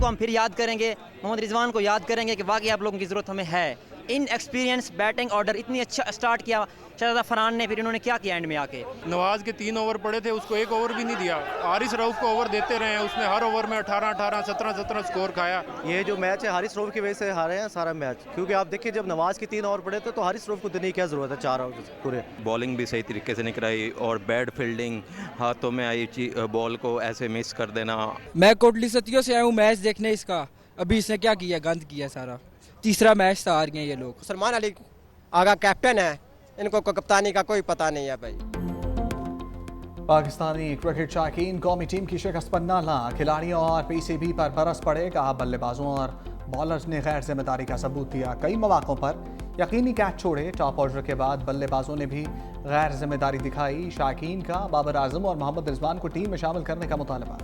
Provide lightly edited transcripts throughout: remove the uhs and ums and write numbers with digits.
को हम फिर याद करेंगे, मोहम्मद रिजवान को याद करेंगे कि वाकई आप लोगों की ज़रूरत हमें है। इन एक्सपीरियंस बैटिंग ऑर्डर इतनी अच्छा स्टार्ट किया शहजादा फरहान ने, फिर इन्होंने क्या किया एंड में आके। नवाज के 3 ओवर पड़े थे, उसको 1 ओवर भी नहीं दिया। हारिस रऊफ को ओवर देते रहे, उसने हर ओवर में 18-18, 17-17 स्कोर खाया। ये जो मैच है हारिस रऊफ की वजह से हारे हैं सारा मैच, क्योंकि आप देखिए जब नवाज के 3 ओवर पड़े थे तो हारिस रऊफ को देने की क्या ज़रूरत है 4 ओवर पूरे। बॉलिंग भी सही तरीके से नहीं कराई और बैड फील्डिंग, हाथों में आई बॉल को ऐसे मिस कर देना। मैं कोटली सतियों से आया हूँ मैच देखने इसका, अभी इसने क्या किया, गंद किया सारा। तीसरा मैच था, हार गए ये लोग। सलमान अली आगा कैप्टन है, इनको कप्तानी का कोई पता नहीं है भाई। पाकिस्तानी क्रिकेट शौकीन कौमी टीम की शिकस्त पर नाला, खिलाड़ियों और पीसीबी पर बरस पड़े। कहा बल्लेबाजों और बॉलर्स ने गैर जिम्मेदारी का सबूत दिया, कई मौकों पर यकीनी कैच छोड़े। टॉप ऑर्डर के बाद बल्लेबाजों ने भी गैर जिम्मेदारी दिखाई। शौकीन का बाबर आजम और मोहम्मद रिजवान को टीम में शामिल करने का मुतालबा।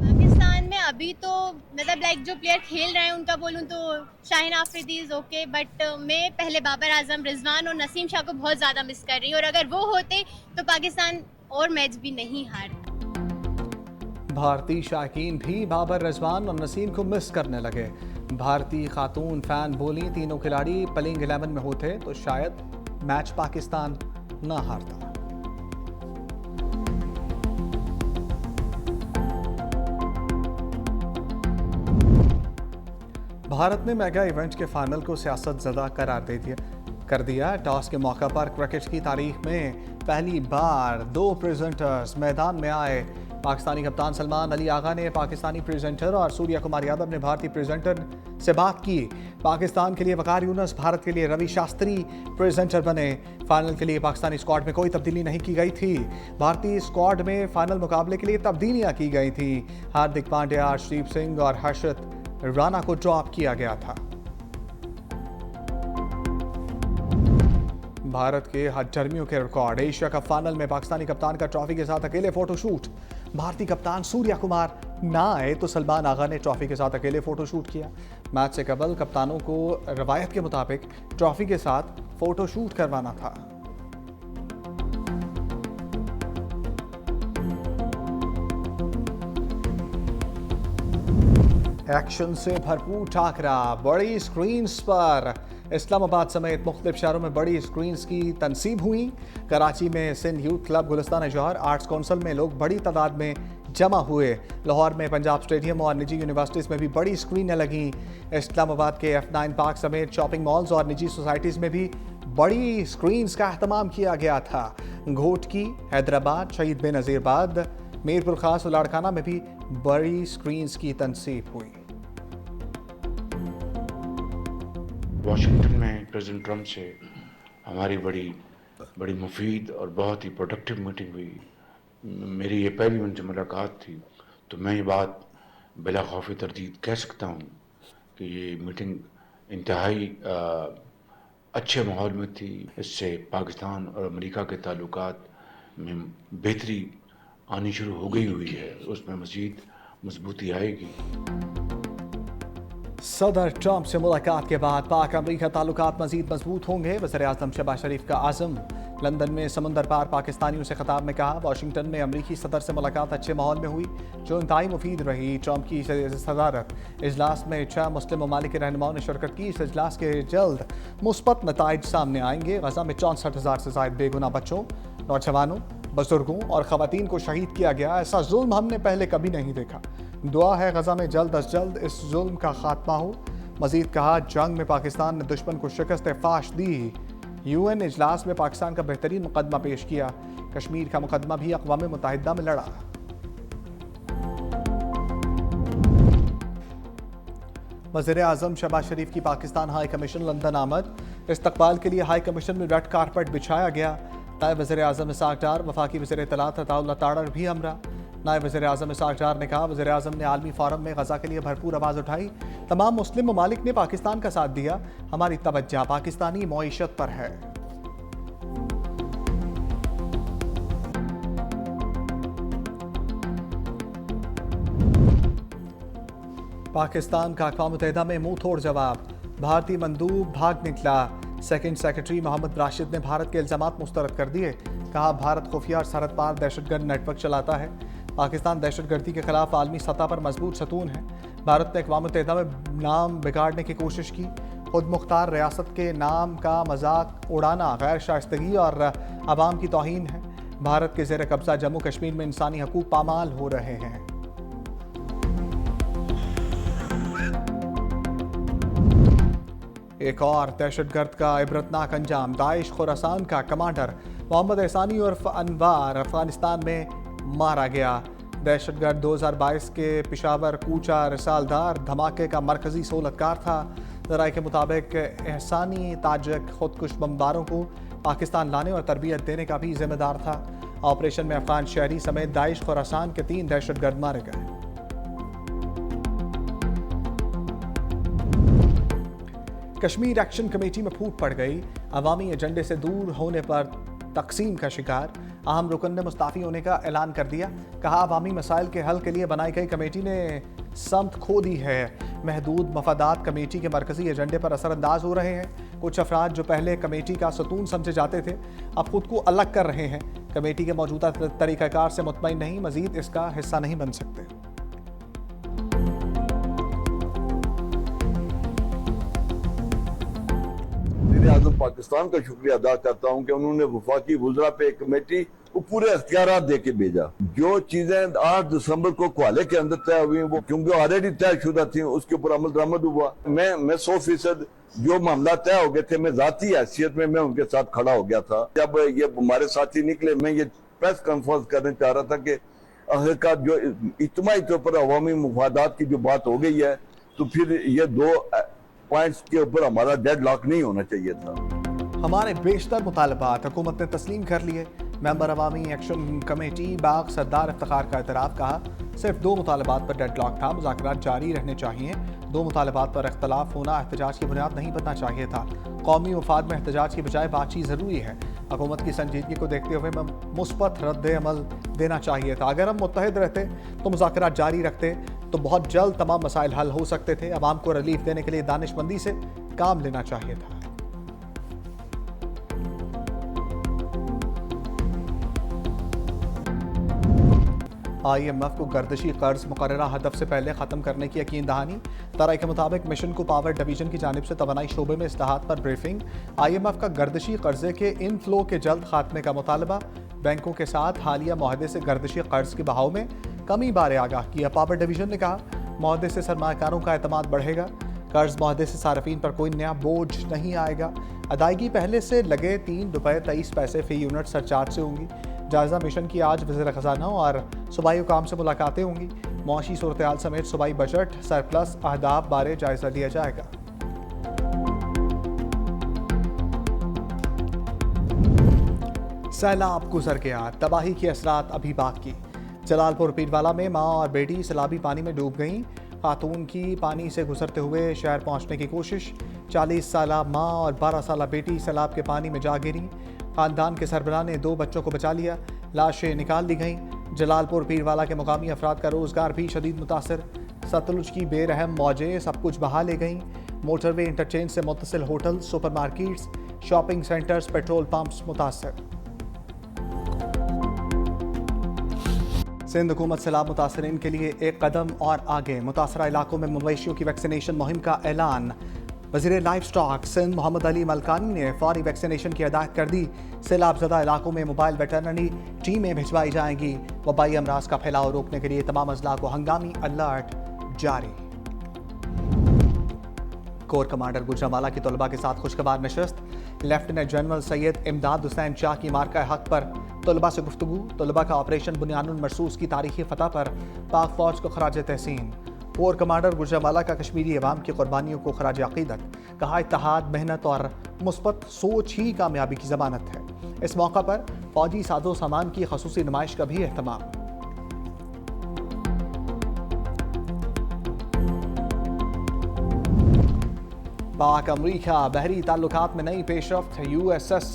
पाकिस्तान में अभी तो मतलब लाइक जो प्लेयर खेल रहे हैं उनका बोलूं तो Shaheen Afridi is okay, but मैं पहले बाबर आजम, रिजवान और नसीम शाह को बहुत ज़्यादा मिस कर रही हूँ, और अगर वो होते तो पाकिस्तान और मैच भी नहीं हारता। भारतीय शौकीन भी बाबर, रिजवान और नसीम को मिस करने लगे। भारतीय खातून फैन बोली, तीनों खिलाड़ी प्लेइंग 11 में होते तो शायद मैच पाकिस्तान न हारता। भारत ने मेगा इवेंट के फाइनल को सियासत ज़दा करार कर दिया। टॉस के मौका पर क्रिकेट की तारीख में पहली बार 2 प्रेजेंटर्स मैदान में आए। पाकिस्तानी कप्तान सलमान अली आगा ने पाकिस्तानी प्रेजेंटर और सूर्या कुमार यादव ने भारतीय प्रेजेंटर से बात की। पाकिस्तान के लिए वकार यूनुस, भारत के लिए रवि शास्त्री प्रेजेंटर बने। फाइनल के लिए पाकिस्तानी स्क्वाड में कोई तब्दीली नहीं की गई थी। भारतीय स्क्वाड में फाइनल मुकाबले के लिए तब्दीलियां की गई थी। हार्दिक पांड्या, अर्शदीप सिंह और हर्षित राणा को ड्रॉप किया गया था। भारत के हथकरघियों के रिकॉर्ड। एशिया कप फाइनल में पाकिस्तानी कप्तान का ट्रॉफी के साथ अकेले फोटोशूट। भारतीय कप्तान सूर्या कुमार ना आए तो सलमान आगा ने ट्रॉफी के साथ अकेले फोटोशूट किया। मैच से कबल कप्तानों को रवायत के मुताबिक ट्रॉफी के साथ फोटोशूट करवाना था। एक्शन से भरपूर टाकरा, बड़ी स्क्रीन्स पर। इस्लामाबाद समेत मुख्तलिफ शहरों में बड़ी स्क्रीन्स की तनसीब हुई। कराची में सिंध यूथ क्लब, गुलिस्तान जौहर आर्ट्स काउंसिल में लोग बड़ी तादाद में जमा हुए। लाहौर में पंजाब स्टेडियम और निजी यूनिवर्सिटीज़ में भी बड़ी स्क्रीनें लगीं। इस्लामाबाद के F9 पार्क समेत शॉपिंग मॉल्स और निजी सोसाइटीज़ में भी बड़ी स्क्रीन्स का अहतमाम किया गया था। घोटकी, हैदराबाद, शहीद बेनज़ीरबाद, मीरपुर खास और लाड़काना में भी बड़ी स्क्रीन्स की तनसीब हुई। वाशिंगटन में प्रेसिडेंट ट्रंप से हमारी बड़ी मुफीद और बहुत ही प्रोडक्टिव मीटिंग हुई। मेरी ये पहली उनसे मुलाकात थी, तो मैं ये बात बिला खौफ तरदीद कह सकता हूँ कि ये मीटिंग इंतहाई अच्छे माहौल में थी। इससे पाकिस्तान और अमेरिका के ताल्लुकात में बेहतरी आनी शुरू हो गई हुई है, उसमें मज़ीद मजबूती आएगी। सदर ट्रंप से मुलाकात के बाद पाक अमेरिका ताल्लुकात मजीद मजबूत होंगे। वज़ीर-ए-आज़म शहबाज शरीफ का आज़म। लंदन में समुंदर पार पाकिस्तानियों से खिताब में कहा, वाशिंगटन में अमरीकी सदर से मुलाकात अच्छे माहौल में हुई जो इंतहाई मुफीद रही। ट्रंप की सदारत इजलास में 6 मुस्लिम ममालिक के रहनुमाओं ने शिरकत की। इस इजलास के जल्द मुस्बत नताइज सामने आएंगे। गजा में 64,000 से ज़ायद बेगुनाह बच्चों, नौजवानों, बुजुर्गों और ख़वातीन को शहीद किया गया। ऐसा जुल्म हमने पहले कभी नहीं देखा। दुआ है गजा में जल्द अज जल्द इस जुल्म का खात्मा हो। मजीद कहा, जंग में पाकिस्तान ने दुश्मन को शिकस्त फाश दी। UN इजलास में पाकिस्तान का बेहतरीन मुकदमा पेश किया। कश्मीर का मुकदमा भी अक़वाम मुत्तहिदा में लड़ा। वज़ीर-ए-आज़म शहबाज शरीफ की पाकिस्तान हाई कमीशन लंदन आमद। इस्तकबाल के लिए हाई कमीशन में रेड कारपेट बिछाया गया। नायब वज़ीर-ए-आज़म इसाक डार, वफाकी वज़ीर इत्तलात अताउल्लाह ताड़र भी हमरा। नायब वज़ीर-ए-आज़म इसाक डार ने कहा, वज़ीर-ए-आज़म ने आलमी फोरम में गजा के लिए भरपूर आवाज़ उठाई। तमाम मुस्लिम ममालिक ने पाकिस्तान का साथ दिया। हमारी तवज्जो पाकिस्तानी मईशत पर है। पाकिस्तान का अक़वाम मुत्तहिदा में मुंह तोड़ जवाब। भारतीय मंदूब भाग निकला। सेकंड सेक्रेटरी मोहम्मद राशिद ने भारत के इल्ज़ामात मुस्तरद कर दिए। कहा, भारत खुफिया और सरहद पार दहशतगर्द नेटवर्क चलाता है। पाकिस्तान दहशतगर्दी के खिलाफ आलमी सतह पर मजबूत सतून है। भारत ने अक़वाम मुत्तहिदा में नाम बिगाड़ने की कोशिश की। खुद मुख्तार रियासत के नाम का मजाक उड़ाना गैर शाइस्तगी और अवाम की तौहीन है। भारत के ज़ेर कब्जा जम्मू कश्मीर में इंसानी हकूक़ पामाल हो रहे हैं। एक और दहशतगर्द का इबरतनाक अंजाम। दाइश खुरासान का कमांडर मोहम्मद एहसानी उर्फ अनवार अफगानिस्तान में मारा गया। दहशतगर्द 2022 के पेशावर कूचा रिसालदार धमाके का मरकजी सोलतकार था। ज़राए के मुताबिक एहसानी ताजिक खुदकुश बमबारों को पाकिस्तान लाने और तरबियत देने का भी जिम्मेदार था। ऑपरेशन में अफगान शहरी समेत दाइश खुरासान के 3 दहशतगर्द मारे गए। कश्मीर एक्शन कमेटी में फूट पड़ गई। अवामी एजेंडे से दूर होने पर तकसीम का शिकार। अहम रुकन ने मुस्ताफ़ी होने का ऐलान कर दिया। कहा अवामी मसाइल के हल के लिए बनाई गई कमेटी ने समत खो दी है। महदूद मफादात कमेटी के मरकजी एजेंडे पर असरअंदाज हो रहे हैं। कुछ अफराद जो पहले कमेटी का सतून समझे जाते थे अब खुद को अलग कर रहे हैं। कमेटी के मौजूदा तरीक़ाकार से मुतमईन नहीं, मजीद इसका हिस्सा नहीं बन सकते। आज़म पाकिस्तान का शुक्रिया अदा करता हूं कि उन्होंने वफाकी वुज़रा पे एक कमेटी को पूरे अख्तियार दे के भेजा। जो चीजें 8 दिसंबर को क्वाले के अंदर तय हुई वो क्योंकि ऑलरेडी तयशुदा थी, उसके ऊपर अमल दरामद हुआ। मैं 100% जो मामला तय हो गए थे, मैं जाती हैसियत में मैं उनके साथ खड़ा हो गया था। जब ये हमारे साथी निकले, मैं ये प्रेस कॉन्फ्रेंस करने चाह रहा था कि आखिरकार जो इज्तिमाई तौर पर अवामी मुफादात की जो बात हो गई है, तो फिर ये 2 पॉइंट्स के ऊपर हमारा डेडलॉक नहीं होना चाहिए था। हमारे बेशतर मुतालबात हुकूमत ने तस्लीम कर लिए। मेंबर अवामी एक्शन कमेटी बाग सरदार इफ्तिखार का एतराफ़। कहा सिर्फ 2 मुतालबात पर डेडलॉक था, मुज़ाकरात जारी रहने चाहिए। 2 मुतालबात पर इख्तलाफ होना एहतजाज की बुनियाद नहीं बनना चाहिए था। कौमी मफाद में एहतजाज की बजाय बातचीत ज़रूरी है। हुकूमत की संजीदगी को देखते हुए मुस्बत रद्द अमल देना चाहिए था। अगर हम मुत्तहिद रहते तो मुज़ाकरात जारी रखते तो बहुत जल्द तमाम मसाइल हल हो सकते थे। अवाम को रिलीफ देने के लिए दानिशमंदी से काम लेना चाहिए था। IMF को गर्दिशी कर्ज मुकर्ररा हदफ से पहले ख़त्म करने की यकीन दहानी। तराई के मुताबिक मिशन को पावर डिवीजन की जानिब से तवानाई शोबे में इस्लाहात पर ब्रीफिंग। IMF का गर्दिशी कर्जे के इनफ्लो के जल्द खात्मे का मुतालबा। बैंकों के साथ हालिया मुआहदे से गर्दिशी कर्ज के बहाव में कमी बारे आगाह किया। पावर डिवीजन ने कहा मुआहदे से सरमाकारों का एतमाद बढ़ेगा। कर्ज मुआहदे से सार्फिन पर कोई नया बोझ नहीं आएगा। अदायगी पहले से लगे ₹3.23 फी यूनिट सरचार्ज से होंगी। जायजा मिशन की आज वज़ीर ख़जाना और सूबाई हुकाम से मुलाकातें होंगी। मुआशी सूरत-ए-हाल समेत सूबाई बजट सरप्लस अहदाफ बारे जायजा लिया जाएगा। सैलाब गुजर गया, तबाही के असरात अभी बाकी। जलालपुर पीरवाला में माँ और बेटी सैलाबी पानी में डूब गईं। खातून की पानी से गुजरते हुए शहर पहुंचने की कोशिश। 40 साला माँ और 12 साला बेटी सैलाब के पानी में जा गिरी। खानदान के सरबराह ने 2 बच्चों को बचा लिया। लाशें निकाल ली गईं। जलालपुर पीरवाला के मुकामी अफराद का रोजगार भी शदीद मुतासर। सतलुज की बेरहम मौजें सब कुछ बहा ले गईं। मोटरवे इंटरचेंज से मुत्तसिल hotel, supermarkets, shopping centres, petrol pumps मुतासर। सिंध हुकूमत सैलाब मुतासरीन के लिए एक कदम और आगे। मुतासरा इलाकों में मवेशियों की वैक्सीनेशन मुहिम का ऐलान। वज़ीर लाइफ स्टॉक सिंध मोहम्मद अली मलकानी ने फौरी वैक्सीनेशन की हिदायत कर दी। सैलाबज़दा इलाकों में मोबाइल वेटरनरी टीमें भिजवाई जाएंगी। वबाई अमराज का फैलाव रोकने के लिए तमाम अजला को हंगामी अलर्ट जारी। कोर कमांडर गुजरांवाला की तलबा के साथ खुशखबर नशस्त। लेफ्टिनेंट जनरल सैयद इमदाद हुसैन शाह की मार्का हक पर तलबा से गुफ्तगू। तलबा का ऑपरेशन बुनियानुल मरसूस की तारीखी फतह पर पाक फौज को खराज तहसीन। कोर कमांडर गुजरांवाला का कश्मीरी अवाम की कुर्बानियों को खराज अकीदत। कहा इत्तेहाद, मेहनत और मुस्बत सोच ही कामयाबी की ज़मानत है। इस मौका पर फौजी साजो सामान की खसूसी नुमाइश का भी एहतमाम। पाक अमरीका बहरी ताल्लुकात में नई पेशरफ्त। USS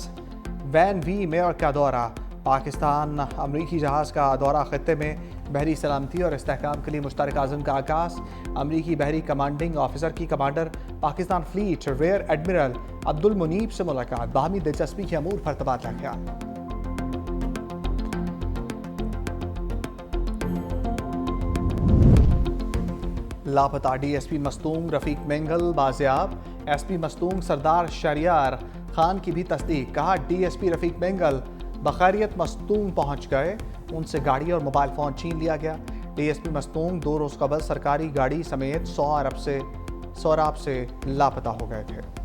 वैन वी मेयर का दौरा। पाकिस्तान अमरीकी जहाज़ का दौरा खत्ते में बहरी सलामती और इस्तेहकाम के लिए मुश्तरक आज़म का आगाज़। अमरीकी बहरी कमांडिंग ऑफिसर की commander Pakistan fleet rear admiral Abdul Munib से मुलाकात। बाहमी दिलचस्पी के अमूर पर तबादला ख्याल। लापता डीएसपी मस्तूंग रफीक मेंगल बाजियाब। एसपी मस्तूंग सरदार शरियार खान की भी तस्दीक। कहा डीएसपी रफीक मेंगल बखैरियत मस्तूंग पहुंच गए, उनसे गाड़ी और मोबाइल फ़ोन छीन लिया गया। डीएसपी मस्तूंग 2 रोज़ कबल सरकारी गाड़ी समेत 100 अरब से लापता हो गए थे।